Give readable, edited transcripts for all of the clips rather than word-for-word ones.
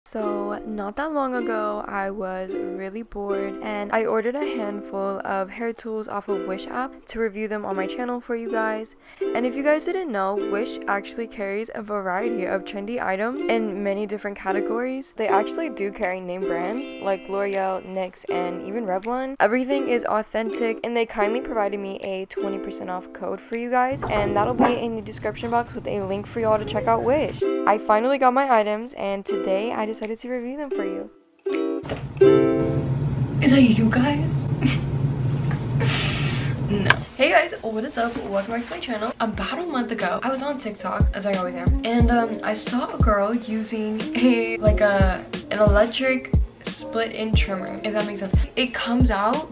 So not that long ago, I was really bored and I ordered a handful of hair tools off of Wish app to review them on my channel for you guys. And if you guys didn't know, Wish actually carries a variety of trendy items in many different categories. They actually do carry name brands like L'Oreal, NYX, and even Revlon. Everything is authentic and they kindly provided me a 20% off code for you guys, and that'll be in the description box with a link for y'all to check out Wish. I finally got my items and today I decided to review them for you. Is that you guys? No. Hey guys, what is up? Welcome back to my channel. About a month ago, I was on TikTok, as I always am, and I saw a girl using an electric split-in trimmer, if that makes sense. It comes out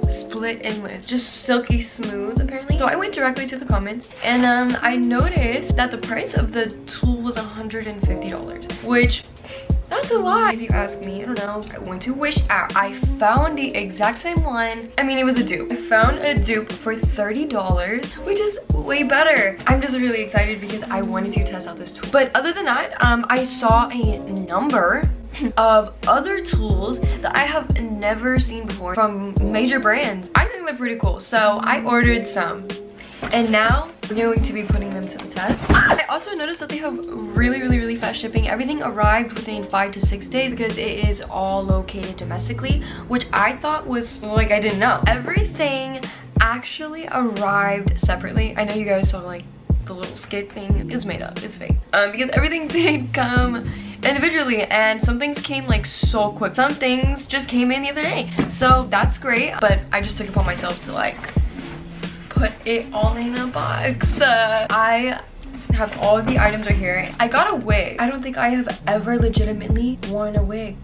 split inless, just silky smooth apparently. So I went directly to the comments and I noticed that the price of the tool was $150, which that's a lot if you ask me. I don't know. I went to Wish app. I found the exact same one. I mean, it was a dupe. I found a dupe for $30, which is way better. I'm just really excited because I wanted to test out this tool. But other than that, I saw a number of other tools that I have never seen before from major brands. I think they're pretty cool, so I ordered some. And now we're going to be putting them to the test. I also noticed that they have really fast shipping. Everything arrived within 5 to 6 days because it is all located domestically, which I thought was like, I didn't know. Everything actually arrived separately. I know you guys saw like the little skit thing is made up, it's fake. Because everything did come individually and some things came like so quick. Some things just came in the other day. So that's great, but I just took it upon myself to like put it all in a box. I have all of the items right here. I got a wig. I don't think I have ever legitimately worn a wig.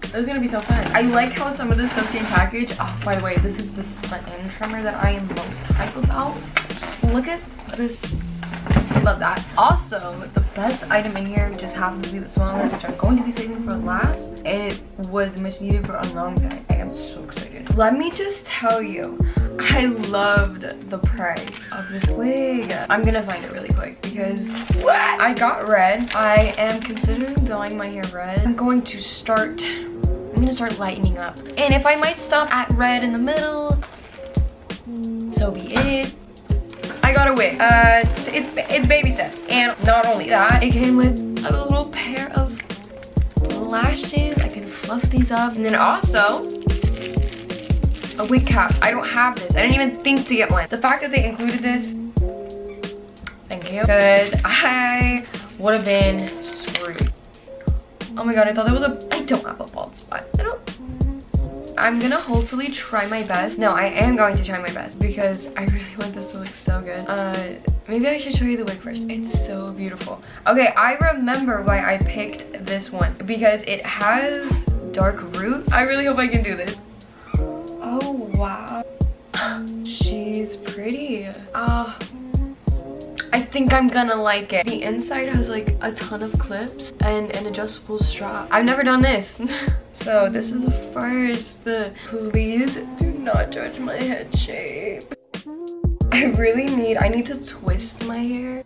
This is gonna be so fun. I like how some of this stuff came packaged. Oh, by the way, this is the split-in trimmer that I am most hype about. Look at this. I love that. Also, the best item in here just happens to be the smallest, which I'm going to be saving for last. It was much needed for a long time. I am so excited. Let me just tell you, I loved the price of this wig. I'm gonna find it really quick because what? I got red. I am considering dyeing my hair red. I'm gonna start lightening up. And if I might stop at red in the middle, so be it. I got a wig. It's baby steps. And not only that, it came with a little pair of lashes. I can fluff these up. And then also a wig cap. I don't have this. I didn't even think to get one. The fact that they included this, thank you, because I would have been screwed. Oh my god, I thought there was I don't have a bald spot. I'm gonna hopefully try my best. No, I am going to try my best because I really want this to look so good. Maybe I should show you the wig first. It's so beautiful. Okay, I remember why I picked this one because it has dark root. I really hope I can do this. Oh wow, she's pretty. I think I'm gonna like it. The inside has like a ton of clips and an adjustable strap. I've never done this. So this is the first. Please do not judge my head shape. I need to twist my hair.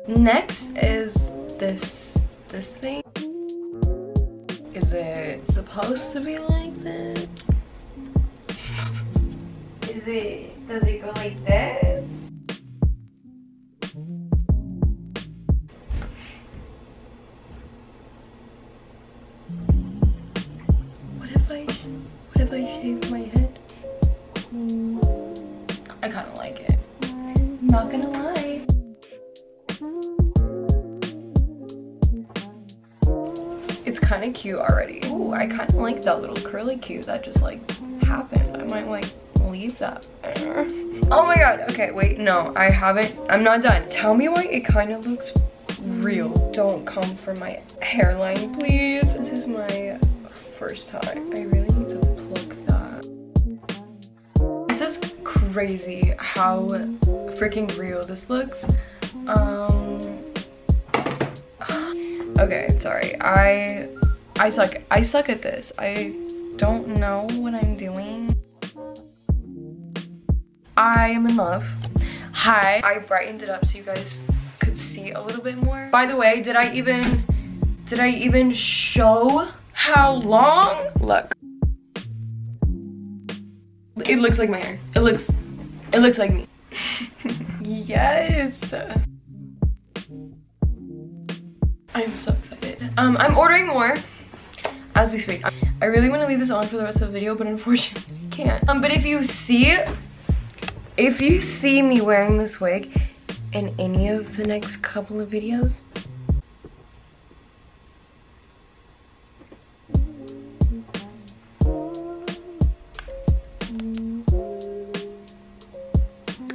Next is this thing. Is it supposed to be like this? Does it go like this? What if I shave my head? I kind of like it. Not gonna lie. It's kind of cute already. Ooh, I kind of like that little curly cue that just like happened. I might like leave that there. Oh my god. Okay, wait, no, I haven't. I'm not done. Tell me why it kind of looks real. Don't come for my hairline, please. This is my first time. I really need to pluck that. This is crazy how freaking real this looks. Okay, sorry. I suck at this. I don't know what I'm doing. I am in love. Hi. I brightened it up so you guys could see see a little bit more. By the way, did I even show how long? Look. It looks like my hair. It looks like me. Yes. I'm so excited. I'm ordering more as we speak. I really want to leave this on for the rest of the video, but unfortunately I can't. But if you see me wearing this wig in any of the next couple of videos,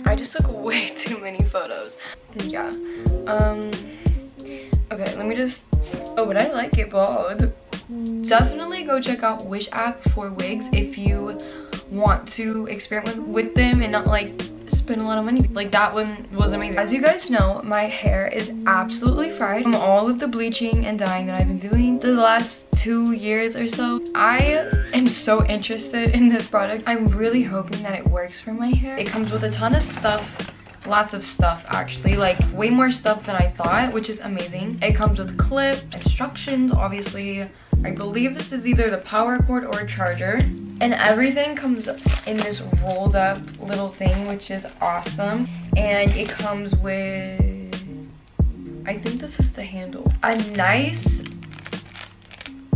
I just took way too many photos. Yeah. Okay, let me just, oh, but I like it bald. Definitely go check out Wish app for wigs if you want to experiment with them and not like spend a lot of money. Like that one was amazing. As you guys know, my hair is absolutely fried from all of the bleaching and dyeing that I've been doing the last 2 years or so. I am so interested in this product. I'm really hoping that it works for my hair. It comes with a ton of stuff. Lots of stuff actually, like way more stuff than I thought, which is amazing. It comes with clip, instructions, obviously. I believe this is either the power cord or a charger. And everything comes in this rolled up little thing, which is awesome. And it comes with, I think this is the handle. A nice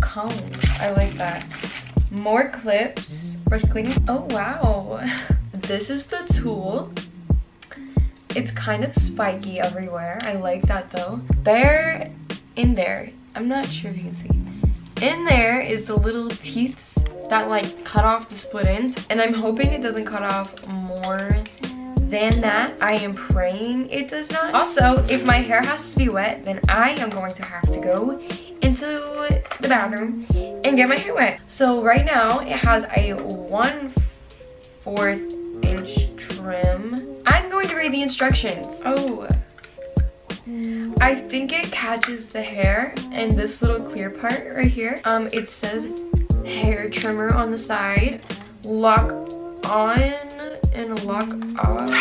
comb, I like that. More clips, brush cleaning. Oh wow, this is the tool. It's kind of spiky everywhere. I like that though. In there, I'm not sure if you can see. In there is the little teeth that like cut off the split ends. And I'm hoping it doesn't cut off more than that. I am praying it does not. Also, if my hair has to be wet, then I am going to have to go into the bathroom and get my hair wet. So right now it has a 1/4 inch trim. I'm going to read the instructions. Oh, I think it catches the hair and this little clear part right here. It says hair trimmer on the side. Lock on and lock off.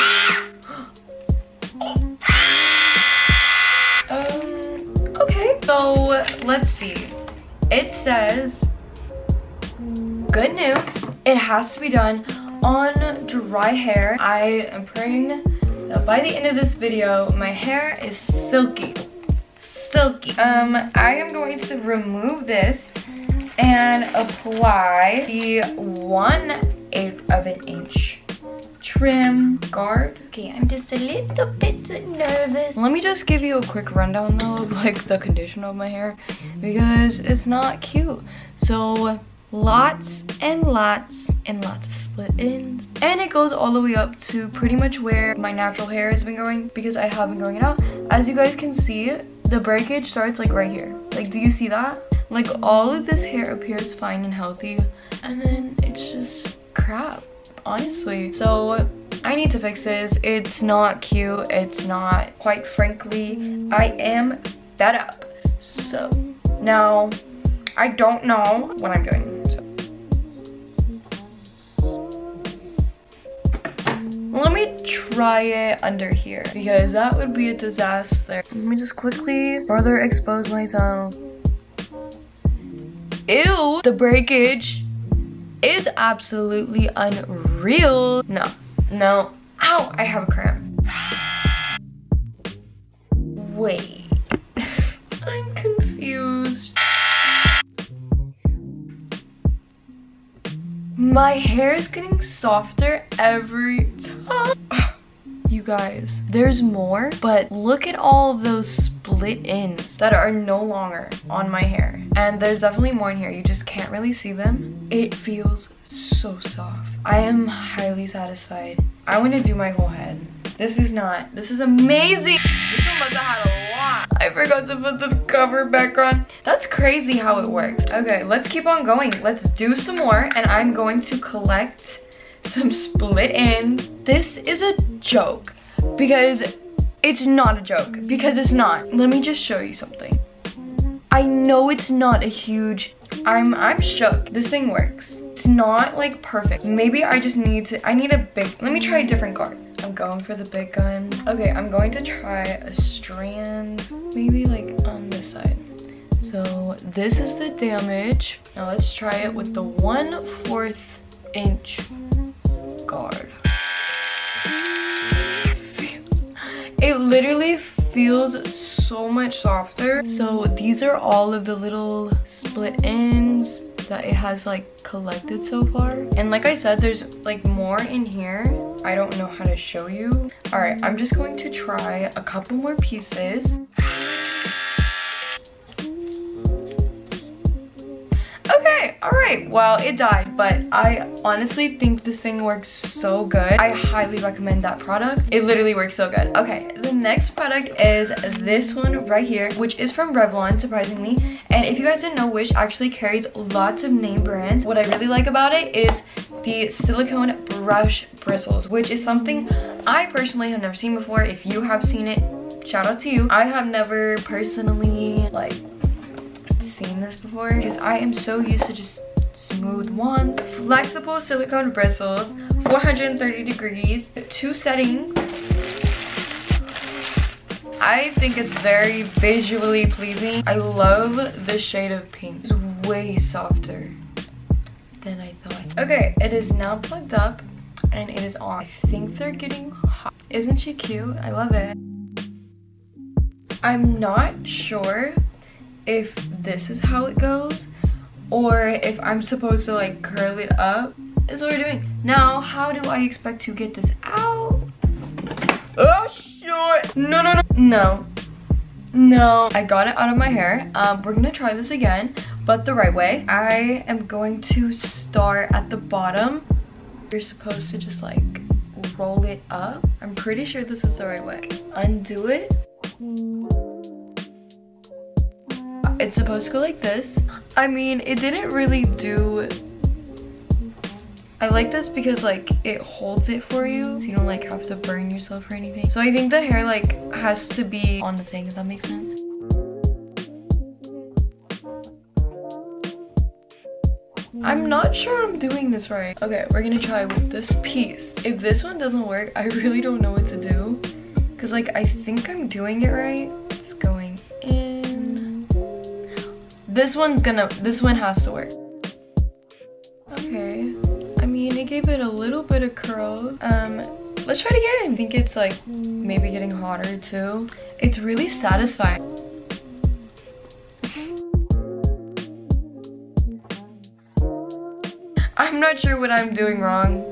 Okay, so let's see. It says, good news, it has to be done on dry hair. I am praying that by the end of this video, my hair is silky. I am going to remove this and apply the 1/8 of an inch trim guard. Okay, I'm just a little bit nervous. Let me just give you a quick rundown though of like the condition of my hair because it's not cute. So lots and lots and lots of split ends, and it goes all the way up to pretty much where my natural hair has been going because I have been growing it out. As you guys can see, the breakage starts like right here. Like, do you see that? Like all of this hair appears fine and healthy, and then it's just crap, honestly. So I need to fix this. It's not cute. It's not, quite frankly, I am fed up. So now I don't know what I'm doing. Let me try it under here because that would be a disaster. Let me just quickly further expose myself. Ew, the breakage is absolutely unreal. No, ow, I have a cramp. Wait, I'm confused. My hair is getting softer every time. You guys, there's more, but look at all of those split ends that are no longer on my hair. And there's definitely more in here. You just can't really see them. It feels so soft. I am highly satisfied. I want to do my whole head. This is amazing. This one must have had a lot. I forgot to put the cover back on. That's crazy how it works. Okay, let's keep on going. Let's do some more, and I'm going to collect some split ends. This is a joke because it's not a joke, because it's not. Let me just show you something. I know it's not a huge, I'm shook. This thing works. It's not like perfect. Maybe I just need a big, let me try a different guard. I'm not going for the big guns. Okay, I'm going to try a strand, maybe like on this side. So this is the damage. Now let's try it with the 1/4 inch guard. It literally feels so much softer. So these are all of the little split ends that it has like collected so far. And like I said, there's like more in here. I don't know how to show you. All right, I'm just going to try a couple more pieces. Okay, all right, well, it died, but I honestly think this thing works so good. I highly recommend that product. It literally works so good. Okay, the next product is this one right here, which is from Revlon, surprisingly. And if you guys didn't know, Wish actually carries lots of name brands. What I really like about it is the silicone brush bristles, which is something I personally have never seen before. If you have seen it, shout out to you. I have never personally like seen this before because I am so used to just smooth ones. Flexible silicone bristles, 430 degrees, 2 settings. I think it's very visually pleasing. I love the shade of pink. It's way softer than I thought. Okay, it is now plugged up and it is on. I think they're getting hot. Isn't she cute? I love it. I'm not sure if this is how it goes or if I'm supposed to like curl it up. Is what we're doing. Now, how do I expect to get this out? Oh, shit. No. I got it out of my hair. We're gonna try this again, but the right way. I am going to start at the bottom. You're supposed to just like roll it up. I'm pretty sure this is the right way. Undo it. It's supposed to go like this. I mean, it didn't really do. I like this because like it holds it for you, so you don't like have to burn yourself or anything. So I think the hair like has to be on the thing, if that makes sense. I'm not sure I'm doing this right. Okay, we're gonna try with this piece. If this one doesn't work, I really don't know what to do. Cause like I think I'm doing it right. It's going in. This one has to work. Okay. I mean, it gave it a little bit of curl. Let's try it again. I think it's like maybe getting hotter too. It's really satisfying. I'm not sure what I'm doing wrong,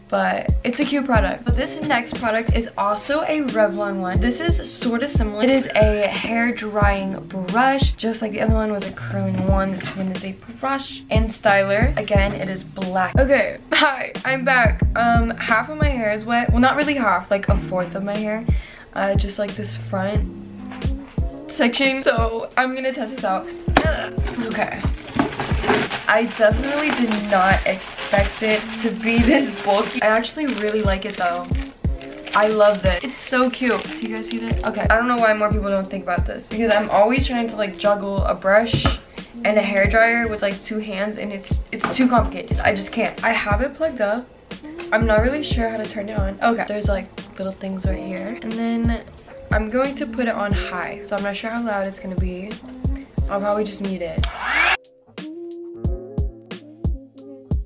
but it's a cute product. So this next product is also a Revlon one. This is sort of similar. It is a hair drying brush, just like the other one was a curling one. This one is a brush and styler. Again, it is black. Okay, hi, I'm back. Half of my hair is wet. Well, not really half, like 1/4 of my hair. Just like this front section. So I'm gonna test this out. Okay. I definitely did not expect it to be this bulky. I actually really like it though. I love this. It's so cute. Do you guys see this? Okay, I don't know why more people don't think about this, because I'm always trying to like juggle a brush and a hair dryer with like 2 hands, and it's too complicated. I just can't. I have it plugged up. I'm not really sure how to turn it on. Okay, there's like little things right here, and then I'm going to put it on high. So I'm not sure how loud it's gonna be. I'll probably just mute it.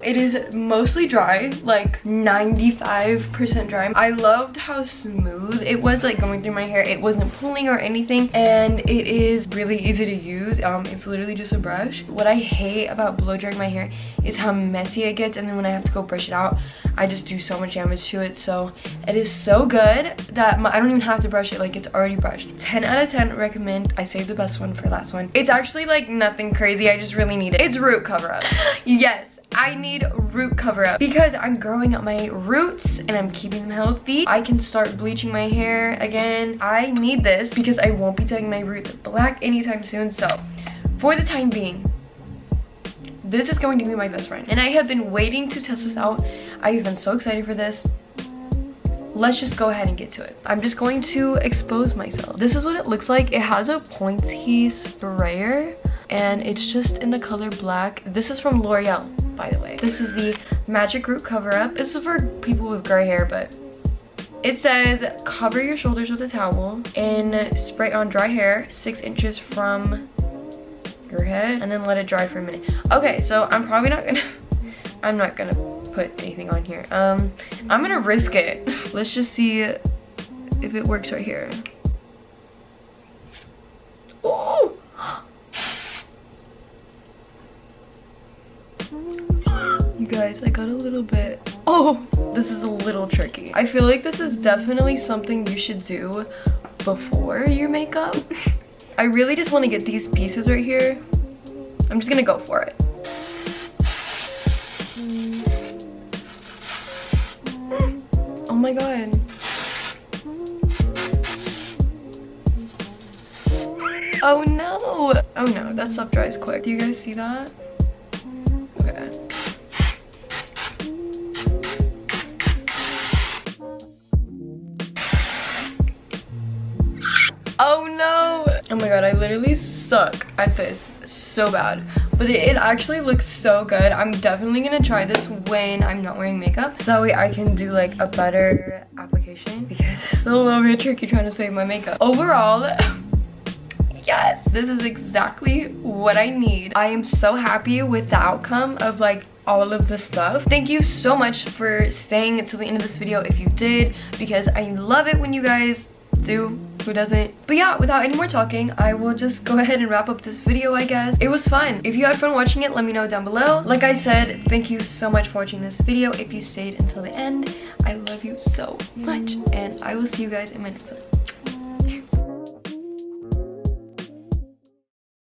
It is mostly dry, like 95% dry. I loved how smooth it was like going through my hair. It wasn't pulling or anything, and it is really easy to use. It's literally just a brush. What I hate about blow drying my hair is how messy it gets, and then when I have to go brush it out, I just do so much damage to it. So it is so good that I don't even have to brush it, like it's already brushed. 10 out of 10 recommend. I saved the best one for last one. It's actually like nothing crazy, I just really need it. It's root cover up. Yes, I need root cover up because I'm growing up my roots and I'm keeping them healthy. I can start bleaching my hair again. I need this because I won't be dyeing my roots black anytime soon. So for the time being, this is going to be my best friend, and I have been waiting to test this out. I have been so excited for this. Let's just go ahead and get to it. I'm just going to expose myself. This is what it looks like. It has a pointy sprayer, and it's just in the color black. This is from L'Oreal, by the way. This is the Magic Root Cover Up. This is for people with gray hair, but It says cover your shoulders with a towel and spray on dry hair 6 inches from your head and then let it dry for a minute. Okay, so I'm probably not gonna I'm not gonna put anything on here. I'm gonna risk it. Let's just see if it works right here. Oh! You guys, I got a little bit. Oh, this is a little tricky. I feel like this is definitely something you should do before your makeup. I really just want to get these pieces right here. I'm just gonna go for it. Oh my god. Oh no. Oh no, that stuff dries quick. Do you guys see that? Okay. Oh no. Oh my god, I literally suck at this so bad. But it actually looks so good. I'm definitely gonna try this when I'm not wearing makeup. So that way I can do like a better application because it's a little bit tricky trying to save my makeup. Overall, yes, this is exactly what I need. I am so happy with the outcome of like all of the stuff. Thank you so much for staying until the end of this video if you did, because I love it when you guys do. Who doesn't? But yeah, without any more talking, I will just go ahead and wrap up this video, I guess. It was fun. If you had fun watching it, let me know down below. Like I said, thank you so much for watching this video. If you stayed until the end, I love you so much, and I will see you guys in my next one.